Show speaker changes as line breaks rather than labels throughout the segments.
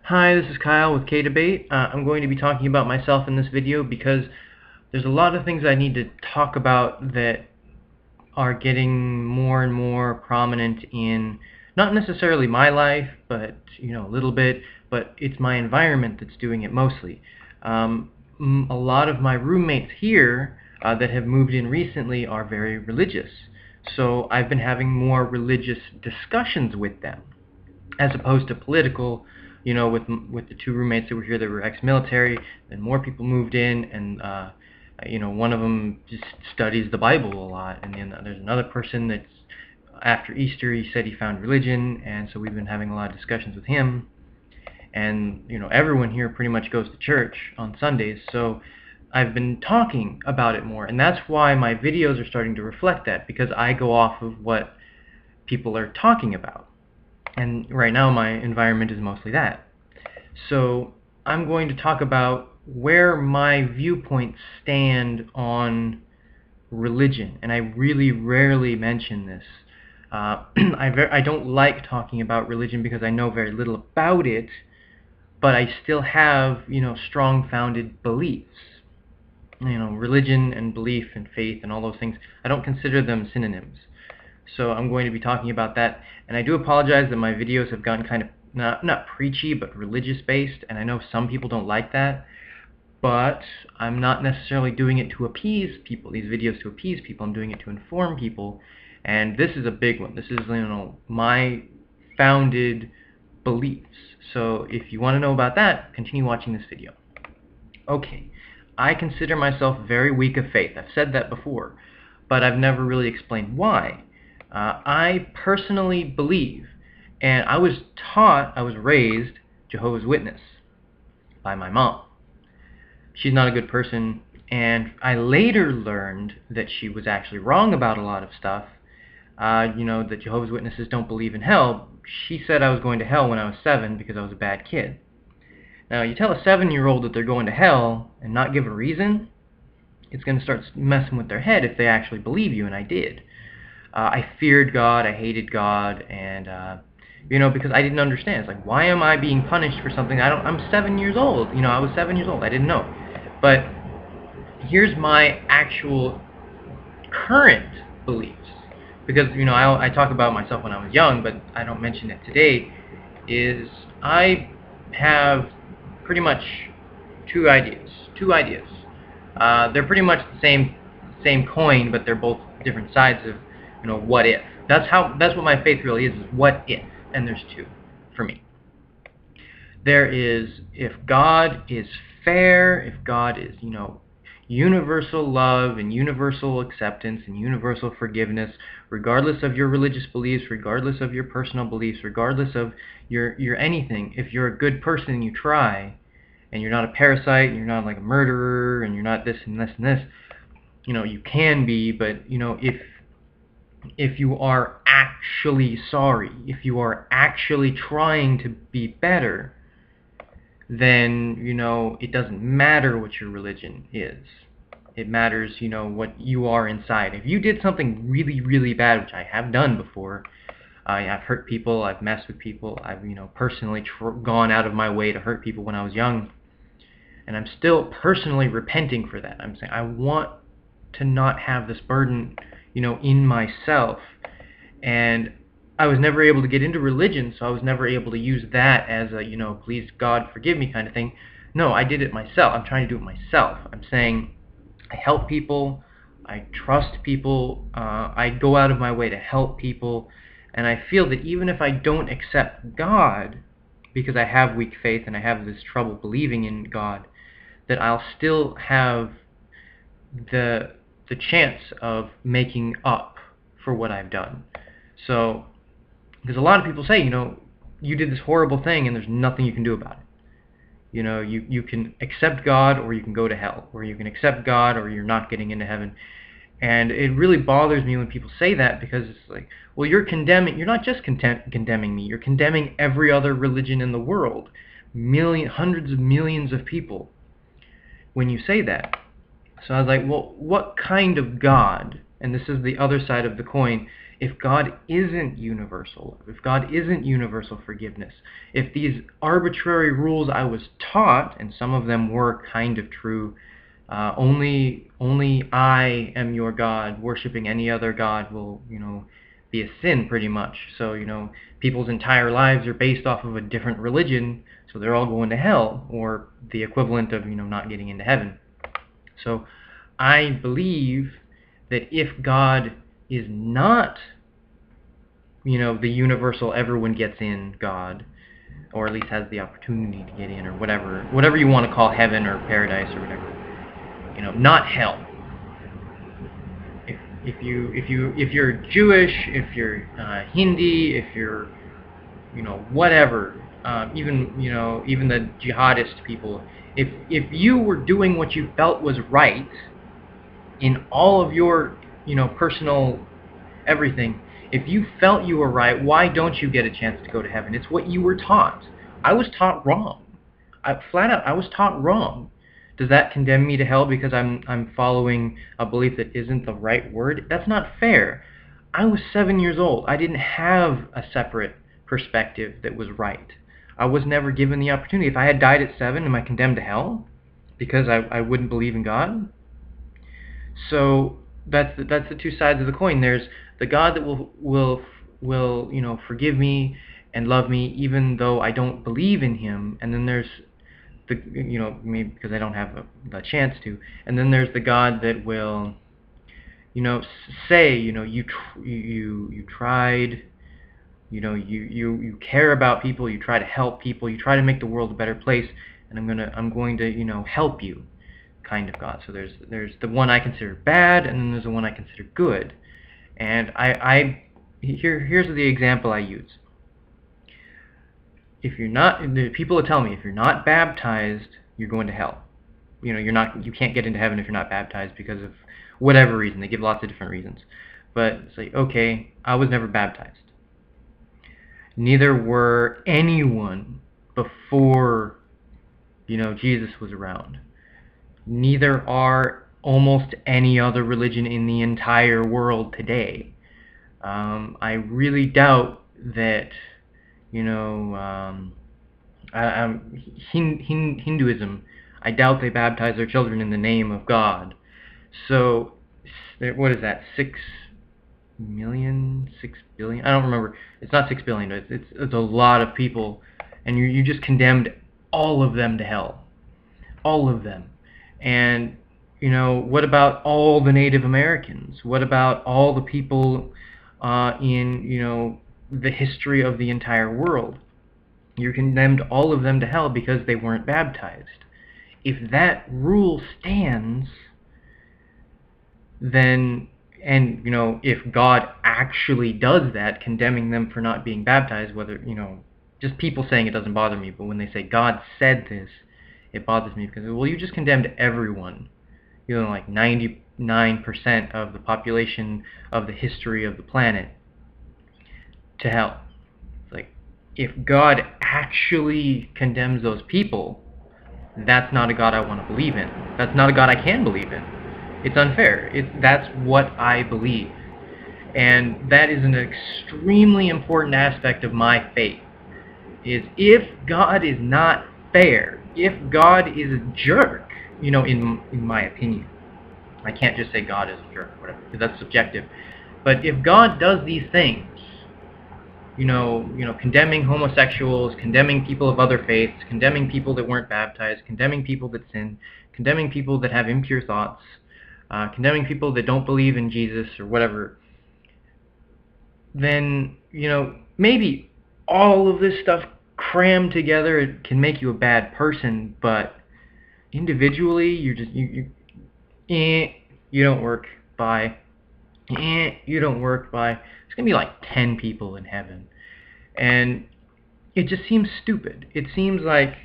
Hi, this is Kyle with kayDbait. I'm going to be talking about myself in this video because there's a lot of things I need to talk about that are getting more and more prominent in not necessarily my life, but a little bit, but it's my environment that's doing it mostly. A lot of my roommates here that have moved in recently are very religious, so I've been having more religious discussions with them as opposed to political. With the two roommates that were here that were ex-military, then more people moved in, and one of them just studies the Bible a lot, and then there's another person that's after Easter he said he found religion, and so we've been having a lot of discussions with him. And everyone here pretty much goes to church on Sundays, so I've been talking about it more, and that's why my videos are starting to reflect that, because I go off of what people are talking about. And right now my environment is mostly that. So I'm going to talk about where my viewpoints stand on religion, and I really rarely mention this. I don't like talking about religion because I know very little about it, but I still have strong founded beliefs. Religion and belief and faith and all those things, I don't consider them synonyms. So I'm going to be talking about that, and I do apologize that my videos have gotten kind of not preachy but religious based, and I know some people don't like that, but I'm not necessarily doing it to appease people, these videos to appease people. I'm doing it to inform people, and this is a big one. This is my founded beliefs. So if you want to know about that, continue watching this video. Okay, I consider myself very weak of faith. I've said that before, but I've never really explained why. I personally believe, and I was raised Jehovah's Witness by my mom. She's not a good person, and I later learned that she was actually wrong about a lot of stuff. That Jehovah's Witnesses don't believe in hell. She said I was going to hell when I was 7 because I was a bad kid. Now, you tell a 7-year-old that they're going to hell and not give a reason, it's going to start messing with their head if they actually believe you, and I did. I feared God, I hated God, and because I didn't understand. It's like, why am I being punished for something I'm 7 years old. I was 7 years old. I didn't know. But here's my actual current beliefs, because I talk about myself when I was young, but I don't mention it today. Is I have pretty much two ideas. They're pretty much the same coin, but they're both different sides of what if. That's what my faith really is what if, and there's two for me. There is, if God is fair, if God is universal love and universal acceptance and universal forgiveness, regardless of your religious beliefs, regardless of your personal beliefs, regardless of your anything. If you're a good person and you try, and you're not a parasite, and you're not like a murderer, and you're not this and this and this, you can be, but if you are actually sorry, if you are actually trying to be better, then it doesn't matter what your religion is. It matters what you are inside. If you did something really, really bad, which I have done before, I've hurt people, I've messed with people, I've personally gone out of my way to hurt people when I was young, and I'm still personally repenting for that. I'm saying I want to not have this burden in myself. And I was never able to get into religion, so I was never able to use that as a please God forgive me kind of thing. No, I did it myself. I'm trying to do it myself. I'm saying I help people, I trust people, I go out of my way to help people, and I feel that even if I don't accept God, because I have weak faith and I have this trouble believing in God, that I'll still have the chance of making up for what I've done. So, because a lot of people say, you did this horrible thing and there's nothing you can do about it. You can accept God or you can go to hell, or you can accept God or you're not getting into heaven. And it really bothers me when people say that, because it's like, well, you're not just condemning me, you're condemning every other religion in the world, hundreds of millions of people, when you say that. So I was like, well, what kind of God, and this is the other side of the coin, if God isn't universal, if God isn't universal forgiveness, if these arbitrary rules I was taught, and some of them were kind of true, only I am your God, worshiping any other God will, be a sin pretty much. So, people's entire lives are based off of a different religion, so they're all going to hell, or the equivalent of, not getting into heaven. So I believe that if God is not, the universal everyone gets in God, or at least has the opportunity to get in, or whatever you want to call heaven or paradise or whatever, not hell. If you're Jewish, if you're Hindi, if you're whatever, even the jihadist people, if you were doing what you felt was right in all of your personal everything, if you felt you were right, why don't you get a chance to go to heaven? It's what you were taught. I was taught wrong. Flat out, I was taught wrong. Does that condemn me to hell because I'm following a belief that isn't the right word? That's not fair. I was 7 years old. I didn't have a separate perspective that was right. I was never given the opportunity. If I had died at 7, am I condemned to hell because I wouldn't believe in God? So that's the two sides of the coin. There's the God that will forgive me and love me even though I don't believe in Him, and then there's the maybe because I don't have the chance to, and then there's the God that will say you tried, you care about people, you try to help people, you try to make the world a better place, and I'm going to help you, kind of God. So there's the one I consider bad, and then there's the one I consider good. And here's the example I use. If you're not, the people that tell me if you're not baptized, you're going to hell. You can't get into heaven if you're not baptized because of whatever reason. They give lots of different reasons. But it's like, okay, I was never baptized. Neither were anyone before Jesus was around. Neither are almost any other religion in the entire world today. I really doubt that Hinduism, I doubt they baptize their children in the name of God. So what is that, 6 million, 6 billion? I don't remember. It's not 6 billion, but it's a lot of people, and you just condemned all of them to hell. All of them. And what about all the Native Americans? What about all the people in the history of the entire world? You condemned all of them to hell because they weren't baptized. If that rule stands, then, and if God actually does that, condemning them for not being baptized, whether just people saying it doesn't bother me, but when they say God said this, it bothers me because, well, you just condemned everyone, like 99% of the population of the history of the planet to hell. It's like, if God actually condemns those people, that's not a God I want to believe in. That's not a God I can believe in. It's unfair. That's what I believe. And that is an extremely important aspect of my faith, is if God is not fair, if God is a jerk, in my opinion. I can't just say God is a jerk or whatever, because that's subjective. But if God does these things, condemning homosexuals, condemning people of other faiths, condemning people that weren't baptized, condemning people that sin, condemning people that have impure thoughts, condemning people that don't believe in Jesus or whatever, then, maybe all of this stuff crammed together, it can make you a bad person, but individually, you're just, you don't work, bye. You don't work, bye. It's going to be like 10 people in heaven. And it just seems stupid. It seems like,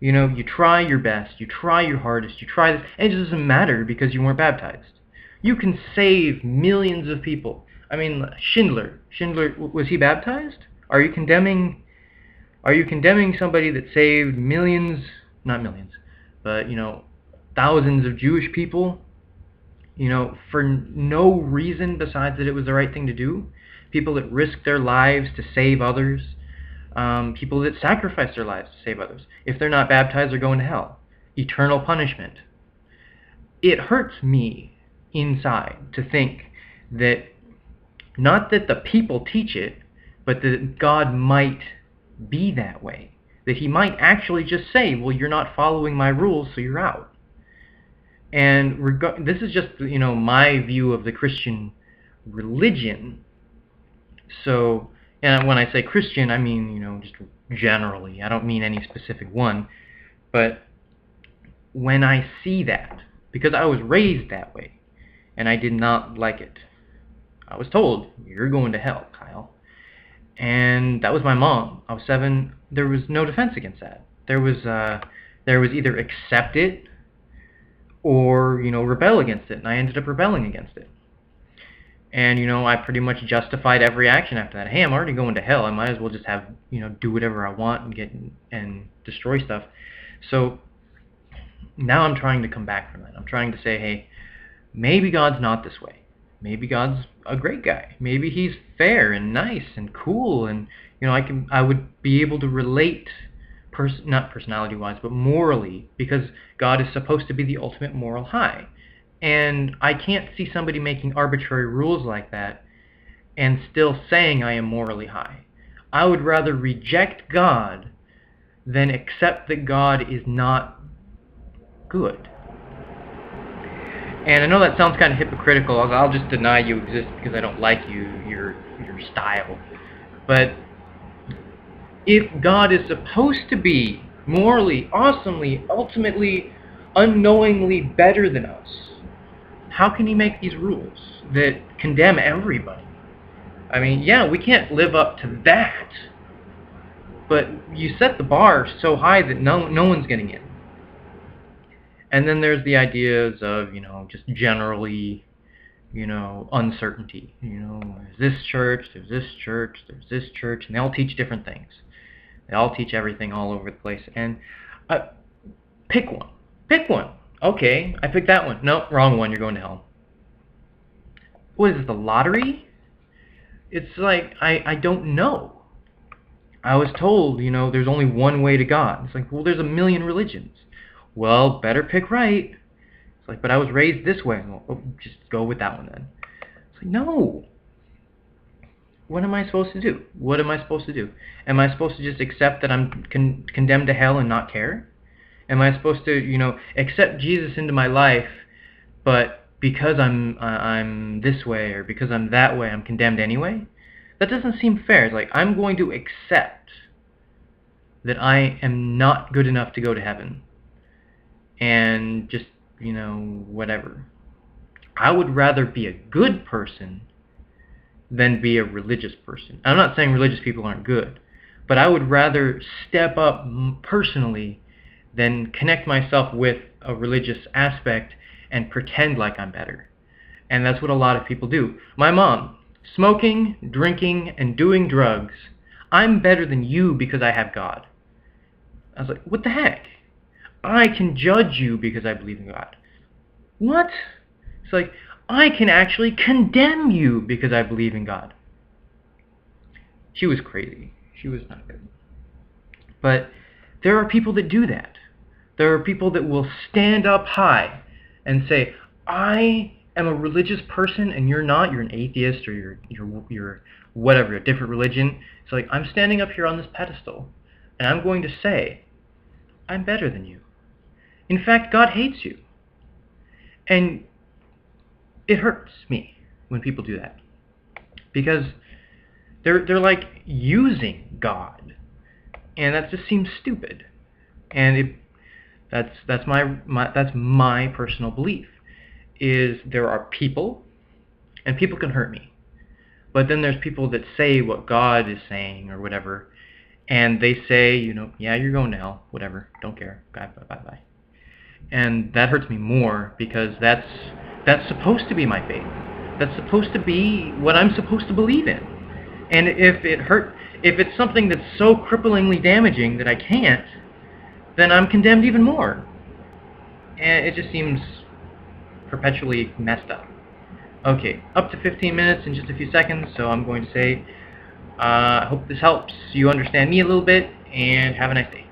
you try your best, you try your hardest, you try this, and it doesn't matter because you weren't baptized. You can save millions of people. I mean, Schindler, was he baptized? Are you condemning somebody that saved millions, not millions, but, thousands of Jewish people, for no reason besides that it was the right thing to do? people that risk their lives to save others, people that sacrifice their lives to save others. If they're not baptized, they're going to hell. Eternal punishment. It hurts me inside to think that, not that the people teach it, but that God might be that way. That he might actually just say, well, you're not following my rules, so you're out. And this is just, my view of the Christian religion. So, and when I say Christian, I mean, just generally. I don't mean any specific one. But when I see that, because I was raised that way, and I did not like it. I was told, you're going to hell, Kyle. And that was my mom. I was 7. There was no defense against that. There was either accept it or, rebel against it. And I ended up rebelling against it. And, I pretty much justified every action after that. Hey, I'm already going to hell. I might as well just have, do whatever I want and get and destroy stuff. So now I'm trying to come back from that. I'm trying to say, hey, maybe God's not this way. Maybe God's a great guy. Maybe he's fair and nice and cool, and I would be able to relate, not personality-wise, but morally, because God is supposed to be the ultimate moral high. And I can't see somebody making arbitrary rules like that and still saying I am morally high. I would rather reject God than accept that God is not good. And I know that sounds kind of hypocritical. I'll just deny you exist because I don't like your style. But if God is supposed to be morally, awesomely, ultimately, unknowingly better than us, how can he make these rules that condemn everybody? I mean, yeah, we can't live up to that. But you set the bar so high that no one's getting in. And then there's the ideas of, just generally, uncertainty. There's this church, there's this church, there's this church, and they all teach different things. They all teach everything all over the place. And pick one. Pick one. Okay, I picked that one. No, wrong one. You're going to hell. What is this, the lottery? It's like, I don't know. I was told, there's only one way to God. It's like, well, there's a million religions. Well, better pick right. It's like, but I was raised this way. Well, just go with that one then. It's like, no. What am I supposed to do? What am I supposed to do? Am I supposed to just accept that I'm condemned to hell and not care? Am I supposed to, accept Jesus into my life, but because I'm this way or because I'm that way, I'm condemned anyway? That doesn't seem fair. It's like, I'm going to accept that I am not good enough to go to heaven. And just, whatever. I would rather be a good person than be a religious person. I'm not saying religious people aren't good, but I would rather step up personally than connect myself with a religious aspect and pretend like I'm better. And that's what a lot of people do. My mom, smoking, drinking, and doing drugs. I'm better than you because I have God. I was like, what the heck? I can judge you because I believe in God. What? It's like, I can actually condemn you because I believe in God. She was crazy. She was not good. But there are people that do that. There are people that will stand up high and say, I am a religious person and you're not. You're an atheist or you're whatever, a different religion. It's like, I'm standing up here on this pedestal and I'm going to say, I'm better than you. In fact, God hates you. And it hurts me when people do that. Because they're like using God. And that just seems stupid. And that's my personal belief. Is there are people, and people can hurt me. But then there's people that say what God is saying or whatever. And they say, yeah, you're going to hell, whatever, don't care, bye. And that hurts me more because that's supposed to be my faith. That's supposed to be what I'm supposed to believe in. And if it's something that's so cripplingly damaging that I can't, then I'm condemned even more. And it just seems perpetually messed up. Okay, up to 15 minutes in just a few seconds, so I'm going to say, I hope this helps you understand me a little bit, and have a nice day.